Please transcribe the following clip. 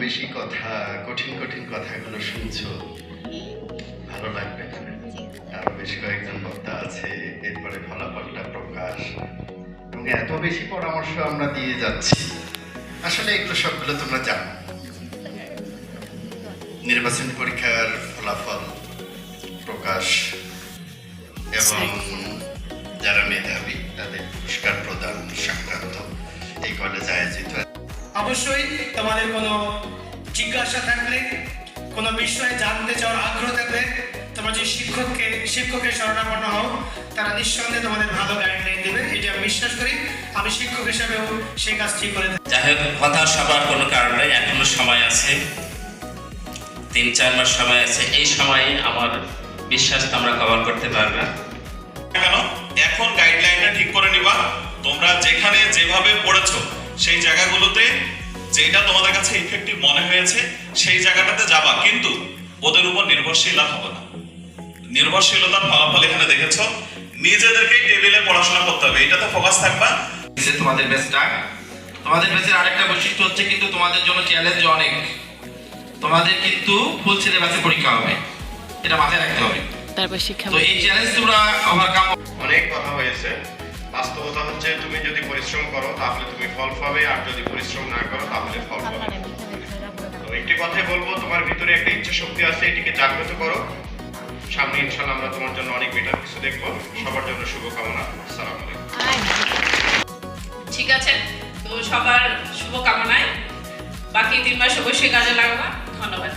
বেশি কথা, কঠিন কঠিন কথাগুলো শুনছো, ভালো লাগবে। আরো বেশ কয়েকজন বক্তা আছে, এরপরে ফলাফলটা প্রকাশ, এবং এত বেশি পরামর্শ আমরা দিয়ে যাচ্ছি। আসলে এগুলো সবগুলো তোমরা জানো। নির্বাচনী পরীক্ষার ফলাফল প্রকাশ এবং যারা মেধাবী তাদের পুরস্কার প্রদান সংক্রান্ত এই কলেজে আয়োজিত। অবশ্যই তোমাদের কোনো জিজ্ঞাসা থাকলে, কোনো বিষয়ে জানতে চাওয়ার আগ্রহ থাকলে তোমরা যে শিক্ষকের শরণাপন্ন হও, তারা নিঃসন্দেহে তোমাদের ভালো গাইডলাইন দেবে, এটা আমি বিশ্বাস করি। আমি শিক্ষক হিসাবেও সেই কাজটি করে থাকি। যাই হোক, হতাশ হবার কোনো কারণ নেই, এখনো সময় আছে, 3-4 মাস সময় আছে। এই সময়ে আমার বিশ্বাস তোমরা কভার করতে পারবে। কেন এখন গাইডলাইনটা ঠিক করে নিবা। তোমরা যেখানে যেভাবে পড়েছো সেই জায়গাগুলোতে যেটা তোমাদের কাছে ইফেক্টিভ মনে হয়েছে সেই জায়গাটাতে যাবা, কিন্তু ওদের উপর নির্ভরশীল হবে না। নির্ভরশীলতার ফলাফল এখানে দেখেছো। নিজেদেরকেই টেবিলে পড়াশোনা করতে হবে, এটাতে ফোকাস থাকবা। তোমাদের ব্যাচটা, তোমাদের ব্যাচের আরেকটা বৈশিষ্ট্য হচ্ছে কিন্তু তোমাদের জন্য চ্যালেঞ্জ অনেক। তোমাদের কিন্তু ফুল সিলেবাসে পরীক্ষা হবে, এটা মাথায় রাখতে হবে। তারপর শিক্ষা, তো এই চ্যালেঞ্জ তোমরা ওভারকাম। অনেক কথা হয়েছে, বাস্তবতা হচ্ছে তুমি যদি পরিশ্রম করো তাহলে তুমি ফল পাবে, আর যদি পরিশ্রম না করো তাহলে ফল পাবে। তো একটি কথাই বলবো, তোমার ভিতরে একটা ইচ্ছা শক্তি আছে, এটিকে জাগ্রত করো। সামনে ইনশাআল্লাহ আমরা তোমার জন্য অনেক বেটার কিছু দেখবো। সবার জন্য শুভকামনা। আসসালামু আলাইকুম। ঠিক আছে, তো সবার শুভকামনায় বাকি 3 মাস অবশ্যই কাজে লাগাবা। ধন্যবাদ।